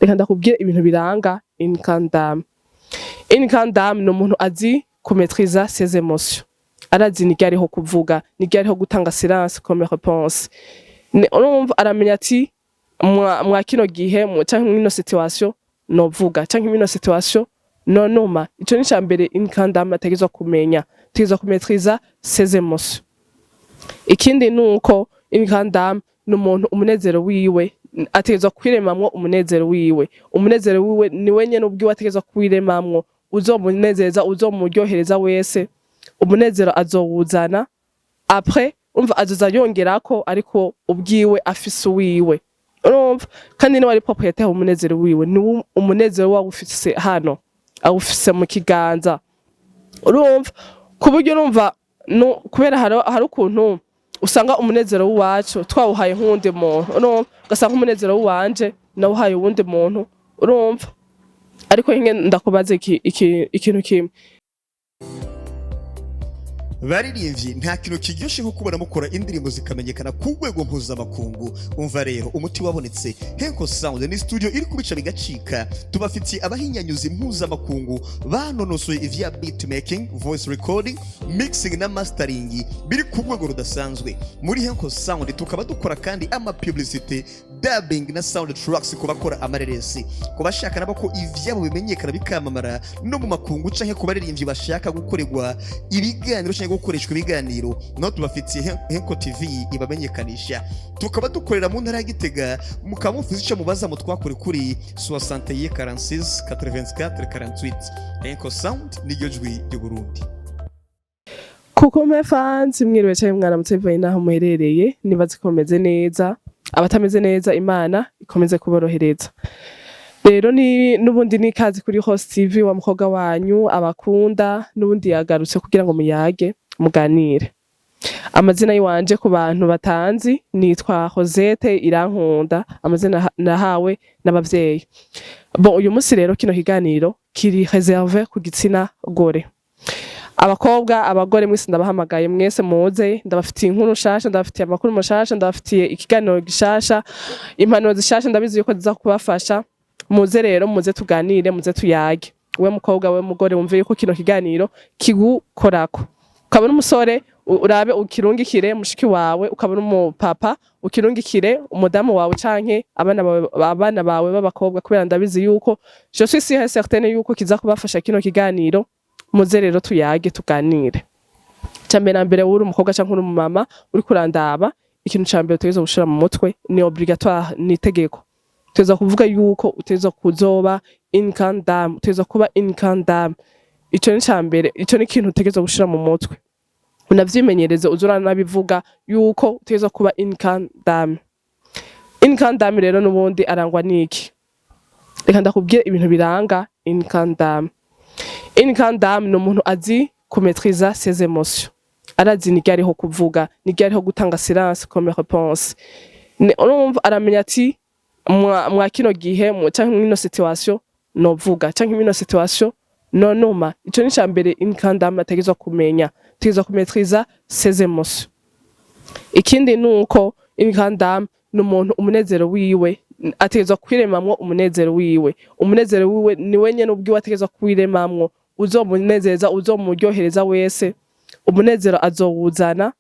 reka ndakubwire ibintu biranga une grande dame. Une grande dame ni umuntu azi kumetriza ses émotions, arazi ni ryariho kuvuga, ni ryariho gutanga silence comme réponse. Urumva aramenya ati mwa kino gihe canke mwino situation novuga canke mwino situation nonoma. Ico ni cambere une grande dame ategezwa kumenya, ategezwa kumetriza ses émotions. Ikindi nuko une grande dame ni umuntu umunezero wiwe ategezwa kwiremamwo umunezero wiwe. Umunezero wiwe ni wenye n'ubwiwe ategezwa kwiremamwo, uzomunezeza uzomuryohereza wese, umunezero azowuzana après umva azoza yongerako ariko ubwiwe afise uwiwe. Urumva kandi ni wari propriétaire umunezero wiwe, ni umunezero wawe ufise hano awufise mu kiganza. Urumva kuburyo urumva no kubera hari ukuntu usanga umunezero wacu twawuhaye nk'undi muntu, urumva ugasanga umunezero wanje nawuhaye uwundi muntu, urumva ariko hinge ndakubaze ikintu kimwe. Baririmbyi nta kintu kiryoshe nko kubona mukora indirimbo zikamenyekana ku rwego mpuzamakungu. Umva rero umuti wabonetse. Henko Sound ni studio iri kubica bigacika. Tubafitiye abahinyanyuzi mpuzamakungu banonosoye ivya beat making, voice recording, mixing na mastering biri ku rwego rudasanzwe. Muri Henko Sound tukaba dukora kandi ama publicity, dubbing na sound tracks ku bakora amareresi, ku bashaka nabo ko ivyabo bimenyekana bikamamara no mu makungu canke ku baririmbyi bashaka gukorerwa ibiganiro canke gukoreshwa ibiganiro. No tubafitiye Henko TV ibamenyekanisha. Tukaba dukorera mu ntara ya Gitega, mukamufuza ico mubaza mu twakore kuri 61 46 84 48. Henko Sound ni jwi ryo Burundi. Kuko fans mwiriwe cyane mwana mutsevaye naho muherereye, nibaze komeze neza, abatameze neza Imana ikomeze kuborohereza. Rero ni nubundi ni kazi kuri Host TV wa mukobwa wanyu abakunda, nubundi yagarutse kugira ngo muyage muganire. Amazina yiwanje ku bantu batanzi nitwa Rosette Irankunda, amazina nahawe n'abavyeyi. Bon uyu munsi rero kino kiganiro kiri réservé ku gitsina gore. Abakobwa abagore mwese ndabahamagaye mwese muze, ndabafitiye inkuru shasha, ndabafitiye amakuru mashasha, ndabafitiye ikiganiro gishasha, impanuro zishasha ndabizi yuko ziza kubafasha. Muze rero muze tuganire, muze tuyage. We mukobwa we mugore wumve yuko kino kiganiro kigukorako. Ukabona umusore urabe ukirungikire mushiki wawe, ukabona umupapa ukirungikire umudamu wawe canke abana bawe b'abakobwa, kubera ndabizi yuko je suis sûr et certaine yuko kiza kubafasha kino kiganiro. Muze rero tuyage tuganire. Cyambere na mbere uri umukobwa canke uri umumama uri kurandaba, ikintu cyambere utegerezwa gushira mu mutwe ni obligatoire, ni tegeko. Utegerezwa kuvuga yuko utegerezwa kuzoba une grande dame, utegerezwa kuba une grande dame. Ico ni cyambere, ico ni ikintu utegerezwa gushira mu mutwe. Unavyimenyereze uzurana nabivuga yuko utegerezwa kuba une grande dame. Une grande dame rero nubundi arangwa niki? Reka ndakubwire ibintu biranga une grande dame. Une grande dame ni umuntu azi kumetriza ses émotions, arazi ni ryariho kuvuga, ni ryariho gutanga silence comme réponse. Urumva aramenya ati mwa kino gihe canke mwino situation novuga canke mwino situation nonoma. Ico ni cambere une grande dame ategezwa kumenya, ategezwa kumetriza ses émotions. Ikindi nuko une grande dame ni umuntu umunezero wiwe ategezwa kwiremamwo umunezero wiwe. Umunezero wiwe ni wenye n'ubwiwe ategezwa kwiremamwo, uzomunezeza uzomuryohereza wese, umunezero azowuzana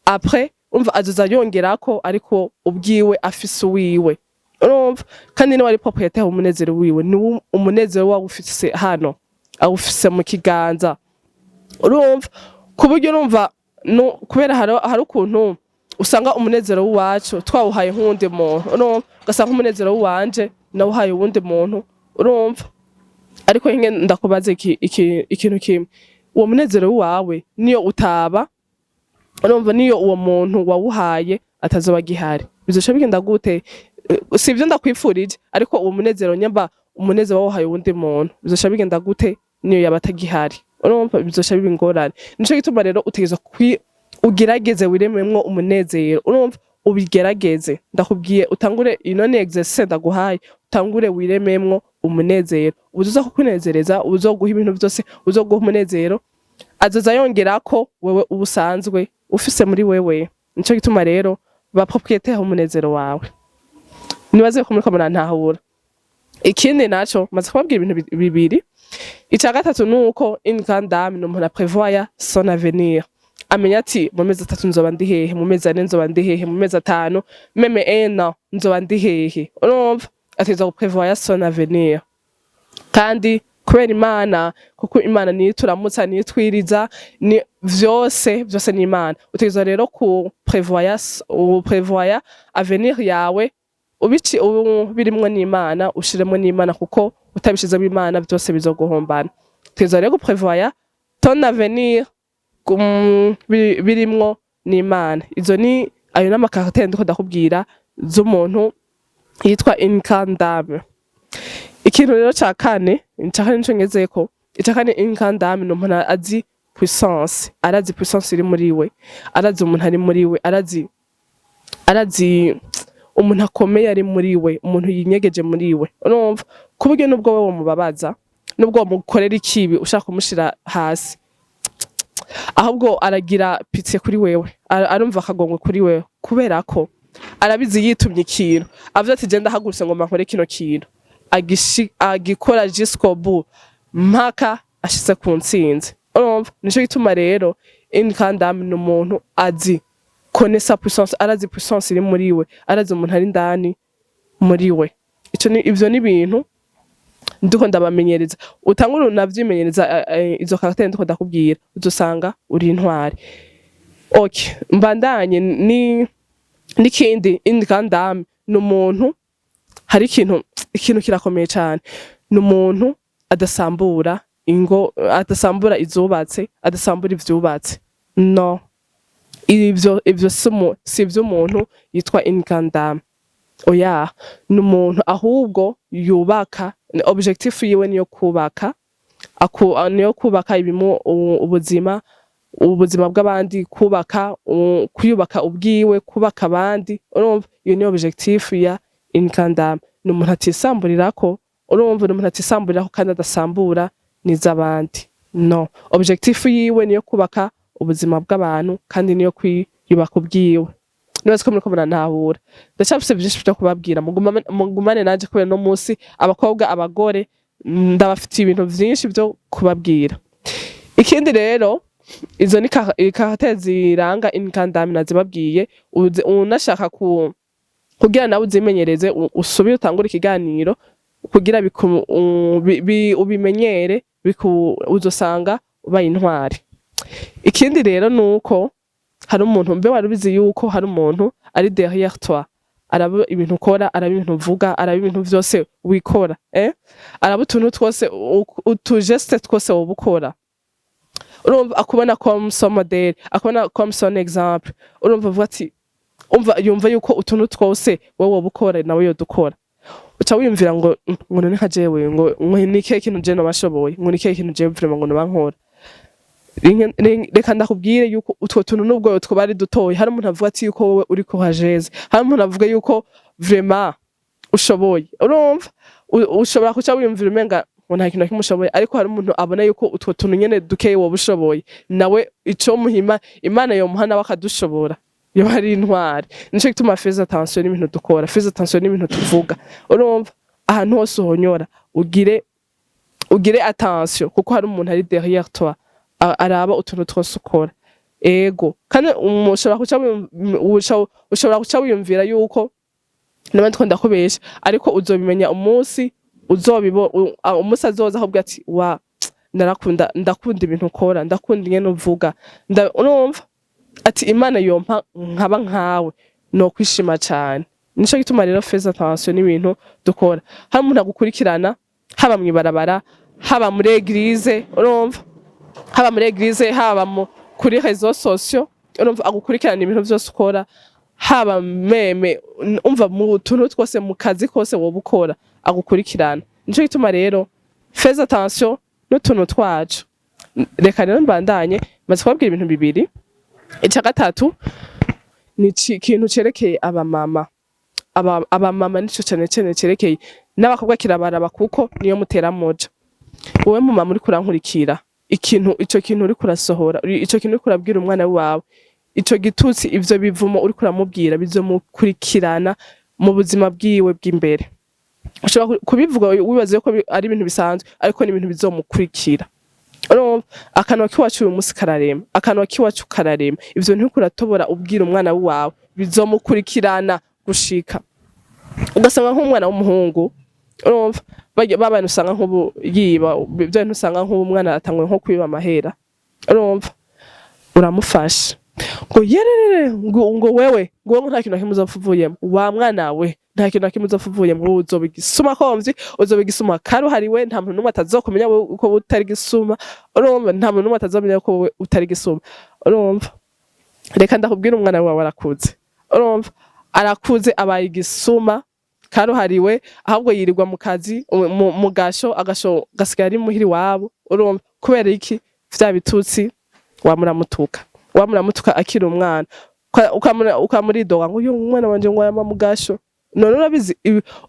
après umva azoza yongerako ariko ubwiwe afise uwiwe. Urumva kandi ni wari propriétaire umunezero wiwe, ni umunezero wawe ufise hano awufise mu kiganza. Urumva kuburyo urumva no kubera hari ukuntu usanga umunezero wacu twawuhaye nk'undi muntu, urumva ugasanga umunezero wanje nawuhaye uwundi muntu, urumva ariko hinge ndakubaze ikintu kimwe. Uwo munezero wawe niyo utaba, urumva niyo uwo muntu wawuhaye atazoba gihari, bizosha bigenda gute? Sivyo ndakwifurije, ariko uwo munezero nyamba umunezero wawuhaye uwundi muntu bizosha bigenda gute niyo yaba atagihari? Urumva bizosha bibingorane. Nico gituma rero utegezwa ugerageze wirememwo umunezero, urumva ubigerageze. Ndakubwiye utangure inone exercice ndaguhaye, utangure wirememwo umunezero. Uzoza kukunezereza, uzoguha ibintu byose, uzoguha umunezero, azoza yongerako wewe ubusanzwe ufise muri wewe. Nico gituma rero ba propriétaire umunezero wawe. Nibaze ko muri kamera ntahura. ikindi naco maze kubabwira ibintu bibiri. Ica gatatu nuko une grande dame no umuntu prévoya son avenir, amenya ati mu mezi 3 nzoba ndi hehe, mu mezi 4 nzoba ndi hehe, mu mezi 5 meme 1 an nzoba ndi hehe. Urumva ateza guprevoya son avenir, kandi kubera Imana, kuko Imana niyo turamutsa, niyo twiriza, ni vyose ni Imana. Utegeza rero ku prevoya avenir yawe birimwo n'Imana, ushiremwo n'Imana, kuko utabishizemo Imana byose bizoguhombana. Utegeza rero guprevoya ton avenir birimwo n'Imana. Izo ni ayo n'amakaraktere ndiko ndakubwira z'umuntu yitwa une grande dame. Ikintu rero ca kane nico ngezeko. Ica kane, une grande dame no umuntu azi puissance, arazi puissance iri muri we, arazi umuntu ari muri we, arazi umuntu akomeye ari muri we, umuntu yinyegeje muri we. Urumva kuburyo nubwo wewe mubabaza, nubwo mukorera ikibi ushaka kumushira hasi, ahubwo aragira pitié kuri wewe, arumva akagongwe kuri wewe, kubera ko arabizi yitumye ikintu, avuze ati genda hagurutse ngo makore kino kintu, agikora jusqu'au bout mpaka ashitse ku ntsinzi. Urumva nico gituma rero une grande dame n'umuntu azi connaître puissance, arazi puissance iri muri we, arazi umuntu ari ndani muri we. Ivyo ni ibintu ndiko ndabamenyereza, utangura unavyimenyereza. Izo karaktere ndiko ndakubwira uzosanga uri intwari. Okay, mbandanye n'ikindi. Une grande dame n'umuntu hari ikintu kirakomeye cyane, n'umuntu adasambura ingo, adasambura izubatse, adasambura ivyubatse. No, ivyo si ivy'umuntu yitwa une grande dame. Oya, n'umuntu ahubwo yubaka, objectif yiwe niyo kubaka, niyo kubaka ibimo ubuzima bw'abandi, kuyubaka ubwiwe, kubaka abandi. Urumva iyo niyo objectif ya une grande dame. N'umuntu atisamburirako, urumva n'umuntu atisamburirako kandi adasambura n'izabandi. No, objectif yiwe niyo kubaka ubuzima bw'abantu kandi niyo kwiyubaka ubwiwe. Nibaza ko muriko murantabura. Ndacafise byinshi byo kubabwira, mugumane nanje kubera no munsi abakobwa abagore ndabafitiye ibintu vyinshi byo kubabwira. Ikindi rero, izo ni karaktere ziranga une grande dame nazibabwiye. Unashaka kugira nawe uzimenyereze, usubire utangura ikiganiro kugira ubimenyere, uzosanga ubaye intwari. Ikindi rero nuko hari umuntu, mbe warubizi yuko hari umuntu ari derrière toi, araba ibintu ukora, araba ibintu uvuga, araba ibintu vyose wikora, araba utuntu twose, utugeste twose woba ukora. Urumva akubona comme son modèle, akubona comme son exemple. Urumva avuga ati, yumva yuko utuntu twose wowe woba ukora nawe yodukora. Uca wiyumvira ngo none nka jewe, ngo nike ikintu je no bashoboye, ngo nike ikintu je vraiment ngo no bankora. Reka ndakubwire yuko utwo tuntu nubwo two ari dutoye, hari umuntu avuga ati yuko wowe uri courageuse, hari umuntu avuga yuko vraiment ushoboye. Urumva ushobora kuca wiyumvira umenga ngo nta kintu kimushoboye, ariko hari umuntu abona yuko utwo tuntu nyene dukeye wowe ushoboye, nawe ico muhima Imana yo muhana bakadushobora, yo hari intwari. Nico gituma fais attention n'ibintu dukora, fais attention n'ibintu tuvuga. Urumva ahantu hose uhonyora ugire attention, kuko hari umuntu ari derrière toi, araba utuntu twose ukora. Ego kandi ushobora kuca wiyumvira yuko nabandi ko ndakubesha, ariko uzobimenya umunsi umunsi azoza ahubwo ati wa ndakunda ibintu ukora, ndakunda ingene uvuga. Urumva ati Imana yompa nkaba nkawe, no kwishima cyane. Nico gituma rero fais attention n'ibintu dukora. Hari umuntu agukurikirana, haba mwibarabara, haba muri eglise, urumva haba muri eglise, haba kuri réseaux sociaux, urumva agukurikirana ibintu byose ukora, haba meme, umva mu tuntu twose, mu kazi kose woba ukora agukurikirana. Nico gituma rero fais attention n'utuntu twacu. Reka rero mbandanye, maze kubabwira ibintu bibiri. Ica gatatu ni ikintu cerekeye abamama. Abamama nico cyane cerekeye n'abakobwa kirabaraba, kuko niyo mutera moja. Wowe mu mama uri kurankurikira, ico kintu uri kurasohora, ico kintu uri kurabwira umwana wawe, ico gitutsi, ivyo bivumo uri kuramubwira bizomukurikirana mu buzima bwiwe bw'imbere. ushobora kubivuga wibaze ko ari ibintu bisanzwe ariko ni ibintu bizomukurikira. Urumva akanwa kiwacu uyu munsi kararema, akanwa kiwacu kararema, ivyo ntikuratobora ubwira umwana wawe bizomukurikirana gushika. Ugasanga nk'umwana w'umuhungu, urumva babana usanga nk'ubu yiba, byo ntusanga nk'ubu umwana atangwe nko kwiba amahera, urumva uramufasha ngo yerere ngo wewe nta kintu nakimwe uzapfuvuyemo, wa mwana we nta kintu nakimwe uzapfuvuyemo, uzobigisuma komvyi, uzobigisuma karuhariwe, nta muntu n'umwe atazokumenya uko utari gisuma, urumva nta muntu n'umwe atazomenya uko utari gisuma. Urumva reka ndakubwira umwana wawe arakuze, urumva arakuze abaye igisuma karuhariwe, ahubwo yirirwa mu kazi mu gasho gasigara ari muhiri wabo. Urumva kubera iki? Vya bitutsi wamuramutuka akiri umwana, ukamuridoga ngo uyu mwana wanje ngo yama mu gasho. None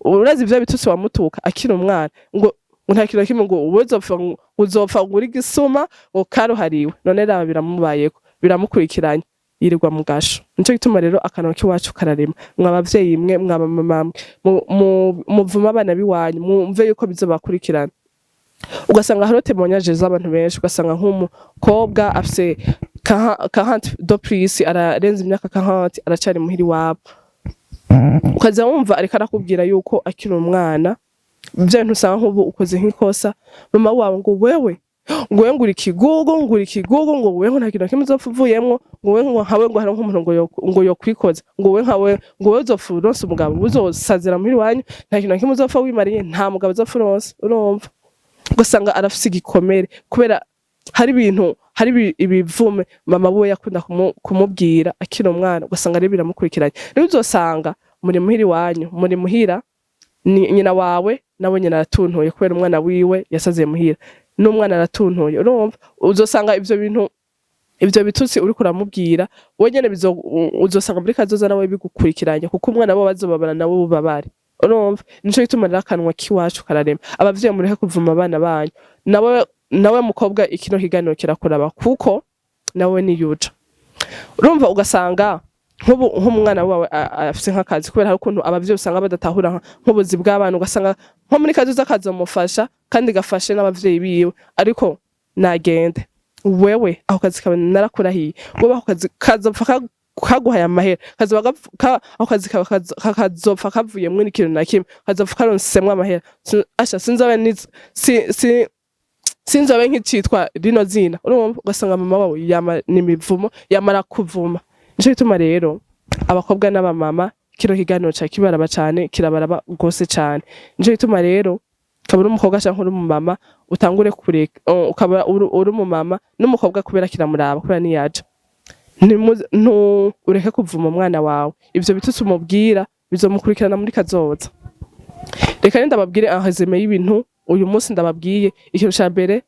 urazi vya bitutsi wamutuka akiri umwana ngo nta kintu kimwe ngo uzopfa nguri gisuma ngo karuhariwe. None raba biramubayeko, biramukurikiranye, yirirwa mu gasho. Nico gituma rero akanwa kiwacu kararema. Mwabavyeyi mwe, mwabamama muvuma abana biwanyu, mumve yuko bizobakurikirana. Ugasanga harote monyaje z'abantu benshi, ugasanga nk'umukobwa afise 40 do plus, ararenza imyaka 40 aracari muhiri wabo. Ukaza wumva ariko arakubwira yuko akiri umwana, byo ntusanga nk'ubu ukoze nk'ikosa, mama wawe ngo wewe nguri kigugu ngo wewe nta kintu kimwe uzopfuvuyemo, ngo wewe ngo hawe ngo hari nk'umuntu ngo yo kwikoza, ngo wewe nkawe ngo wewe uzopfuronse umugabo uzosazira muhiri wanyu, nta kintu kimwe uzopfa wimariye, nta mugabo uzopfuronse. Urumva ugasanga arafise igikomere kubera hari ibivume mama we yakunda kumubwira akiri umwana, ugasanga ari biramukurikiranye. Rero uzosanga muri muhiri wanyu, muri muhira nyina wawe nawe nyina aratuntoye kubera umwana wiwe yasaziye muhira, n'umwana aratuntoye. Urumva uzosanga ivyo bitutsi uri kuramubwira wenyene uzosanga muri kazoza nawe bigukurikiranye, kuko umwana bo bazobabana nawe ubabare. Urumva nico gituma rero akanwa kiwacu kararema. Abavyeyi mureke kuvuma abana banyu, nawe mukobwa ikino kiganiro kirakuraba kuko nawe niyuja. Urumva ugasanga nk'umwana wawe afise nk'akazi, kubera hari ukuntu abavyeyi usanga badatahura nk'ubuzi bw'abana, ugasanga nko muri kazoza kazomufasha kandi gafashe n'abavyeyi biwe, ariko nagende wewe aho kazi kawe narakurahiye, wowe aho kazi kazopfa kaguhaye amahera, aho kazi kazopfa kavuye muri ikintu na kimwe, kazopfa karonsemwo amahera. Asha sinzobe nk'icitwa rino zina. Urumva ugasanga mama wawe yama n'imivumo, yamara kuvuma. Nico gituma rero abakobwa n'abamama kino kiganiro ca kibaraba cane, kirabaraba gose cane. Nico gituma rero kabura umukobwa canke uri umumama utangure kureka, ukaba uri umumama n'umukobwa kubera kiramuraba, kubera niyaje ureke kuvuma umwana wawe. Ivyo bitutsi umubwira bizomukurikirana muri kazoza. Reka ndababwire ahazeme y'ibintu uyu munsi ndababwiye. Ikintu ca mbere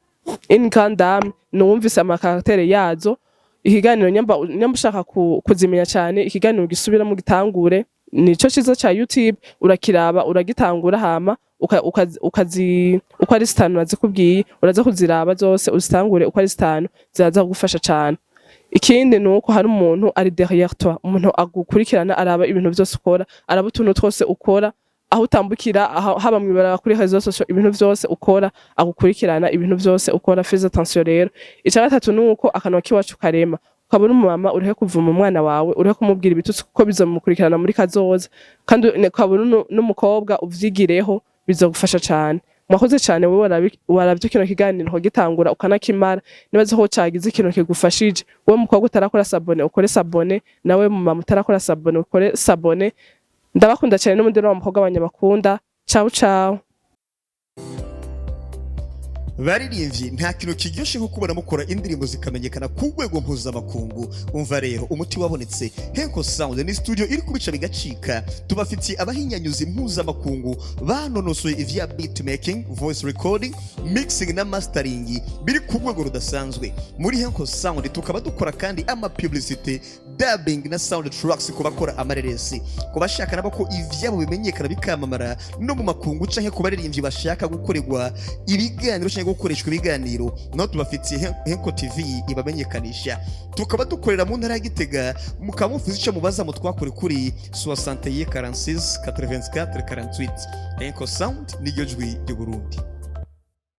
inkandam numvise amakaraktere yazo. Ikiganiro nyamba ushaka kuzimenya cyane, ikiganiro gisubira mu gitangure, nico cizo ca YouTube, urakiraba uragitangura hama uko ari 5 nazikubwiye, uraza kuziraba zose uzitangure uko ari 5, zaza kugufasha cyane. Ikindi nuko hari umuntu ari derrière toi, umuntu agukurikirana, araba ibintu byose ukora, araba utuntu twose ukora, aho utambukira, haba mwibara kuri réseaux sociaux, ibintu byose ukora agukurikirana, ibintu byose ukora. Fais attention rero. Icya gatatu nuko akanwa kiwacu karema. Ukabona umumama urihe kuvuma umwana wawe, urihe kumubwira ibitutsi kuko bizomukurikirana muri kazoza, kandi ukabona n'umukobwa uvyigireho bizogufasha cyane. Mwakoze cyane wowe waravye kino kiganiro ho gitangura ukanakimara, nibaze ho cagize ikintu kigufashije. Wowe mukobwa utarakora sabone ukore sabone, nawe mumama utarakora sabone ukore sabone. Ndabakunda cyane n'umundi n'abakobwa abanyabakunda. Ciao ciao. Baririmbyi nta kintu kiryoshe nko kubona mukora indirimbo zikamenyekana ku rwego mpuzamakungu. Umva rero umuti wabonetse. Henko Sound ni studio iri kubica bigacika. Tubafitiye abahinyanyuzi mpuzamakungu banonosoye ivya beat making, voice recording, mixing na mastering biri ku rwego rudasanzwe. Muri Henko Sound tukaba dukora kandi ama publicity, dubbing na sound tracks ku bakora amareresi, ku bashaka nabo ko ivyabo bimenyekana bikamamara no mu makungu, canke ku baririmbyi bashaka gukorerwa ibiganiro bakeneye gukoreshwa ibiganiro naho tubafitiye Henko TV ibamenyekanisha tukaba dukorera mu ntara ya Gitega mukaba mufuza icyo mubaza mu twakore kuri 61 46 84 48 Henko Sound n'iryo jwi ry'u Burundi.